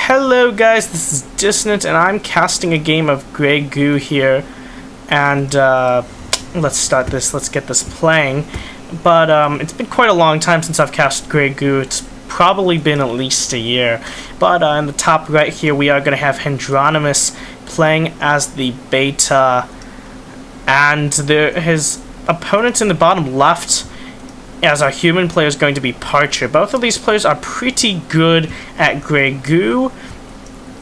Hello guys, this is Dissonant and I'm casting a game of Grey Goo here, and let's start this, let's get this playing. But it's been quite a long time since I've cast Grey Goo. It's probably been at least a year. But in the top right here we are going to have Hendronimus playing as the beta, and his opponent in the bottom left as our human player is going to be Parture. Both of these players are pretty good at Grey Goo.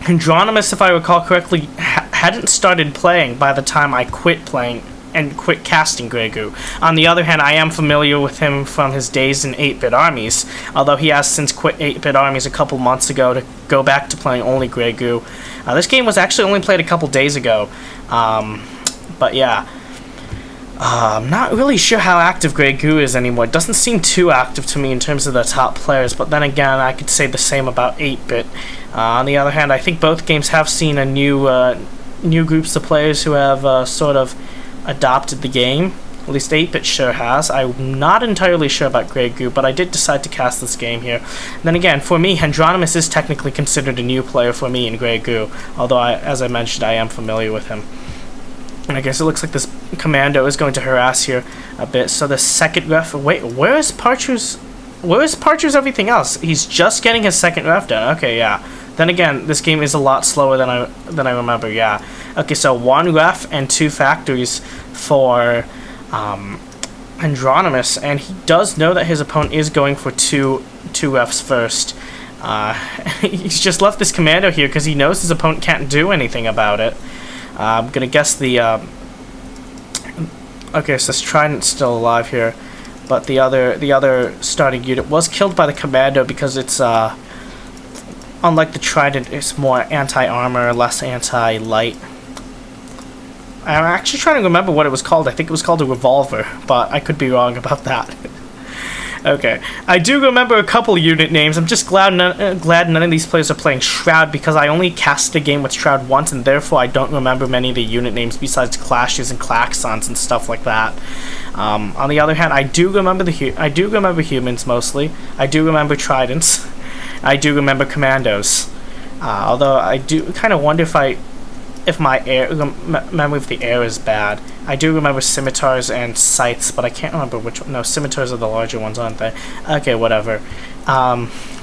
Hendronimus, if I recall correctly, hadn't started playing by the time I quit playing and quit casting Grey Goo. On the other hand, I am familiar with him from his days in 8-bit armies, although he has since quit 8-bit armies a couple months ago to go back to playing only Grey Goo. This game was actually only played a couple days ago, but yeah. I'm not really sure how active Grey Goo is anymore. It doesn't seem too active to me in terms of the top players, but then again, I could say the same about 8-bit. On the other hand, I think both games have seen a new groups of players who have sort of adopted the game. At least 8-bit sure has. I'm not entirely sure about Grey Goo, but I did decide to cast this game here. And then again, for me, Hendronimus is technically considered a new player for me in Grey Goo, although as I mentioned, I am familiar with him. And I guess it looks like this commando is going to harass here a bit. So the second ref, wait, where is Parture's everything else? He's just getting his second ref done. Okay, yeah. Then again, this game is a lot slower than I remember. Yeah. Okay, so 1 ref and 2 factories for Hendronimus, and he does know that his opponent is going for two refs first. He's just left this commando here because he knows his opponent can't do anything about it. I'm gonna guess the okay, so this Trident's still alive here, but the other starting unit was killed by the commando because it's unlike the Trident, it's more anti-armor, less anti-light. I'm actually trying to remember what it was called. I think it was called a revolver, but I could be wrong about that. Okay, I do remember a couple unit names. I'm just glad none of these players are playing Shroud, because I only cast a game with Shroud once, and therefore I don't remember many of the unit names besides Clashes and Klaxons and stuff like that. On the other hand, I do remember humans mostly. I do remember Tridents. I do remember Commandos. Although I do kind of wonder if my memory of the air is bad. I do remember scimitars and scythes, but I can't remember which one. No, scimitars are the larger ones, aren't they? Okay, whatever.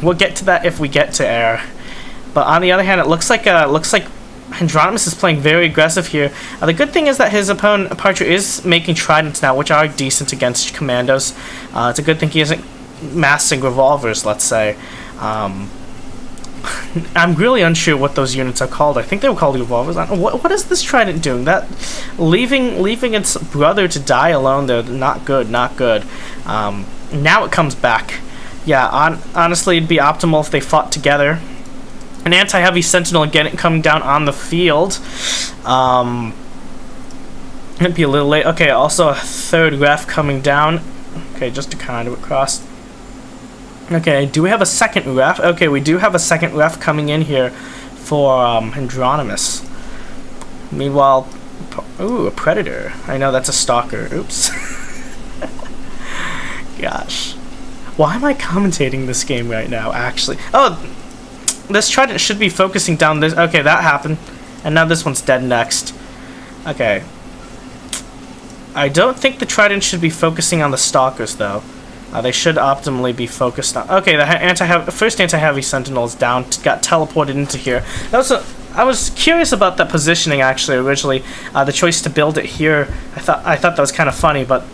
We'll get to that if we get to air. But on the other hand, it looks like Hendronimus is playing very aggressive here. The good thing is that his opponent Parture is making tridents now, which are decent against commandos. It's a good thing he isn't massing revolvers, let's say. I'm really unsure what those units are called. I think they were called revolvers. What is this Trident doing? That leaving its brother to die alone there. Not good, not good. Now it comes back. Yeah, honestly, it'd be optimal if they fought together. An anti-heavy sentinel again coming down on the field. It'd be a little late. Okay, also a third ref coming down. Okay, just a conduit cross. Okay, do we have a second ref? Okay, we do have a second ref coming in here for Hendronimus. Meanwhile, ooh, a predator. I know that's a stalker. Oops. Gosh. Why am I commentating this game right now, actually? Oh, this Trident should be focusing down this. Okay, that happened. And now this one's dead next. Okay. I don't think the Trident should be focusing on the stalkers, though. They should optimally be focused on. Okay, the first anti-heavy sentinel is down. Got teleported into here. I was curious about that positioning actually originally. The choice to build it here. I thought that was kind of funny, but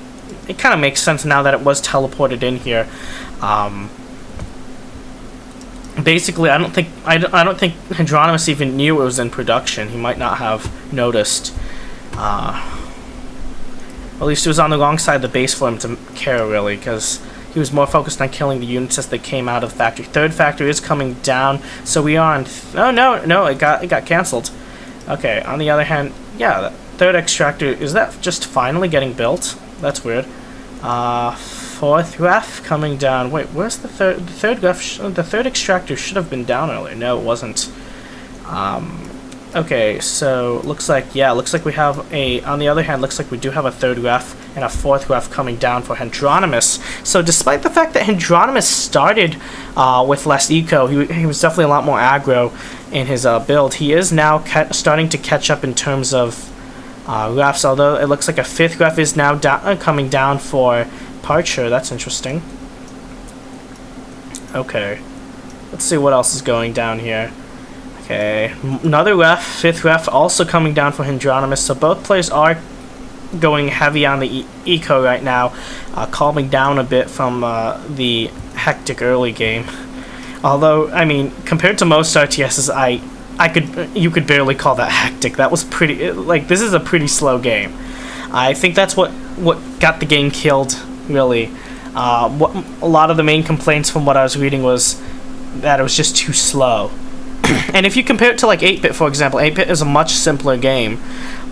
it kind of makes sense now that it was teleported in here. Basically, I don't think Hendronimus even knew it was in production. He might not have noticed. At least it was on the wrong side of the base for him to care, really, because he was more focused on killing the units as they came out of the factory. Third factory is coming down, so we are on... Oh, no, it got cancelled. Okay, on the other hand, yeah, the third extractor, is that just finally getting built? That's weird. Fourth ref coming down. Wait, where's the third? The third ref... The third extractor should have been down earlier. No, it wasn't. Okay, so looks like we have a. On the other hand, looks like we do have a third ref and a 4th ref coming down for Hendronimus. So despite the fact that Hendronimus started with less eco, he was definitely a lot more aggro in his build. He is now starting to catch up in terms of refs, although it looks like a 5th ref is now coming down for Parture. That's interesting. Okay, let's see what else is going down here. Okay, another ref, 5th ref, also coming down for Hendronimus. So both players are going heavy on the eco right now, calming down a bit from the hectic early game. Although, I mean, compared to most RTSs, you could barely call that hectic. That was pretty, like, this is a pretty slow game. I think that's what got the game killed, really. What a lot of the main complaints from what I was reading was that it was just too slow. And if you compare it to like 8-bit, for example, 8-bit is a much simpler game,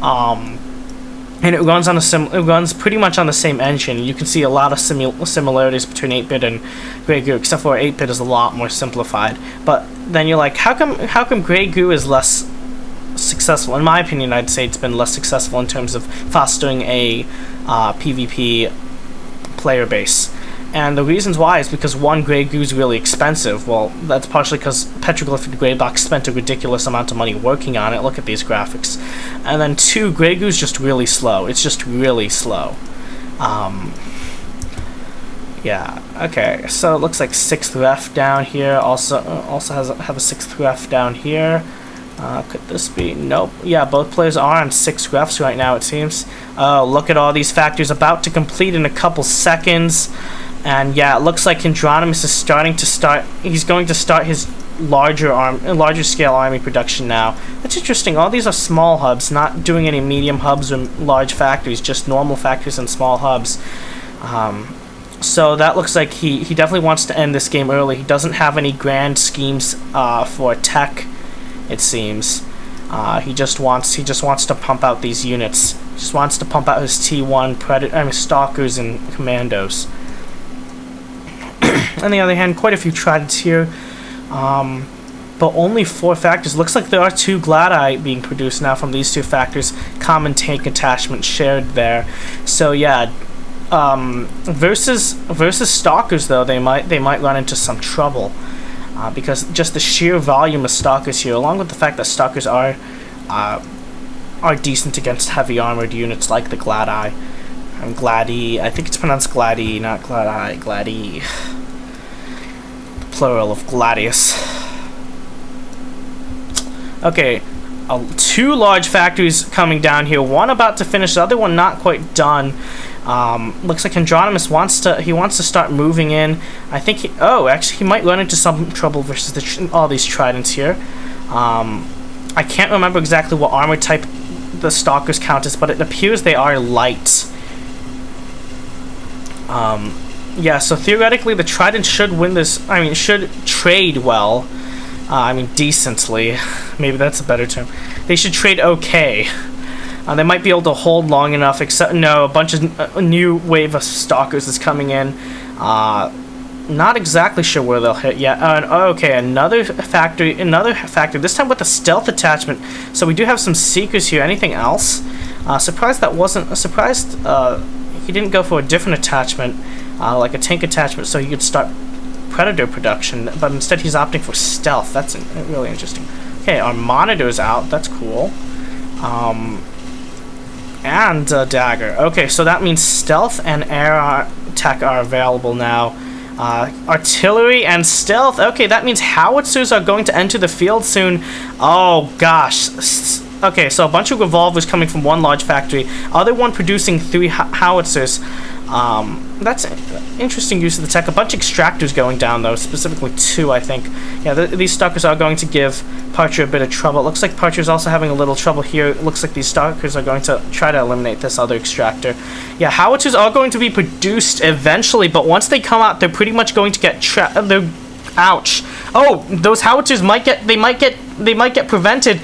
and it runs pretty much on the same engine. You can see a lot of similarities between 8-bit and Grey Goo, except for 8-bit is a lot more simplified. But then you're like, how come Grey Goo is less successful? In my opinion, I'd say it's been less successful in terms of fostering a PvP player base. And the reasons why is because, one, Grey Goo's really expensive. Well, that's partially because Petroglyphic Greybox spent a ridiculous amount of money working on it. Look at these graphics. And then 2, Grey Goo's just really slow. It's just really slow. Yeah, okay. So it looks like 6th ref down here. Also have a 6th ref down here. Could this be? Nope. Yeah, both players are on 6 refs right now, it seems. Oh, look at all these factors about to complete in a couple seconds. And yeah, it looks like Hendronimus is he's going to start his larger scale army production now. That's interesting. All these are small hubs, not doing any medium hubs or large factories, just normal factories and small hubs. So that looks like he definitely wants to end this game early. He doesn't have any grand schemes for tech, it seems. He just wants to pump out these units. He just wants to pump out his T1 stalkers and commandos. On the other hand, quite a few tridents here, but only 4 factors. Looks like there are 2 Gladi being produced now from these 2 factors. Common tank attachment shared there. So yeah, versus stalkers though, they might run into some trouble because just the sheer volume of stalkers here, along with the fact that stalkers are decent against heavy armored units like the Gladi. Gladi, I think it's pronounced Gladi, not Gladi. Gladi. Plural of Gladius. Okay, 2 large factories coming down here. One about to finish, the other one not quite done. Looks like Hendronimus wants to start moving in. I think actually he might run into some trouble versus all these tridents here. I can't remember exactly what armor type the stalkers count as, but it appears they are light. Yeah, so theoretically the Trident should win this. I mean, should trade well. Decently. Maybe that's a better term. They should trade okay. They might be able to hold long enough, except no, a bunch of a new wave of stalkers is coming in. Not exactly sure where they'll hit yet. Okay, another factory, this time with a stealth attachment. So we do have some seekers here. Anything else? Surprised he didn't go for a different attachment, like a tank attachment, so he could start predator production, but instead he's opting for stealth. That's really interesting. Okay, our monitor's out. That's cool. And dagger. Okay, so that means stealth and air attack are available now. Artillery and stealth. Okay, that means howitzers are going to enter the field soon. Oh gosh. Okay, so a bunch of revolvers coming from one large factory, other one producing 3 howitzers. That's interesting use of the tech. A bunch of extractors going down though, specifically 2, I think. Yeah, these stalkers are going to give Parture a bit of trouble. It looks like Parture's also having a little trouble here. It looks like these stalkers are going to try to eliminate this other extractor. Yeah, howitzers are going to be produced eventually, but once they come out, they're pretty much going to get trapped. Ouch. Oh, those howitzers might get prevented.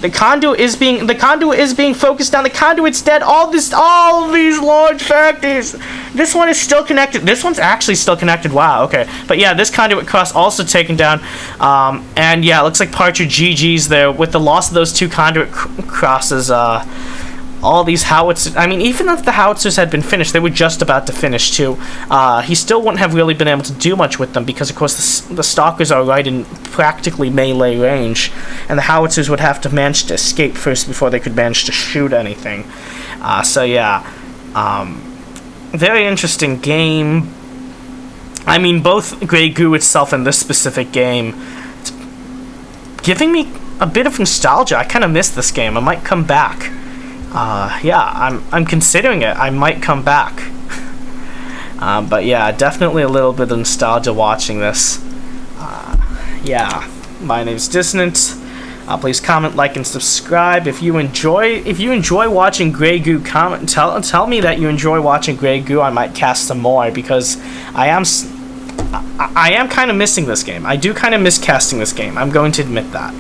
The conduit is being focused on. The conduit's dead. All these large factories. This one is still connected. This one's actually still connected. Wow. Okay. But yeah, this conduit cross also taken down. And yeah, it looks like Parture GG's there with the loss of those 2 conduit crosses. all these howitzers. I mean, even if the howitzers had been finished, they were just about to finish too. He still wouldn't have really been able to do much with them because, of course, the stalkers are right in practically melee range, and the howitzers would have to manage to escape first before they could manage to shoot anything. So yeah, very interesting game. I mean, both Grey Goo itself and this specific game, it's giving me a bit of nostalgia. I kind of miss this game. I might come back. Yeah, I'm considering it. I might come back. But yeah, definitely a little bit of nostalgia watching this. Yeah, my name's Dissonant. Please comment, like, and subscribe. If you enjoy watching Grey Goo, comment. Tell me that you enjoy watching Grey Goo. I might cast some more because I am kind of missing this game. I do kind of miss casting this game. I'm going to admit that.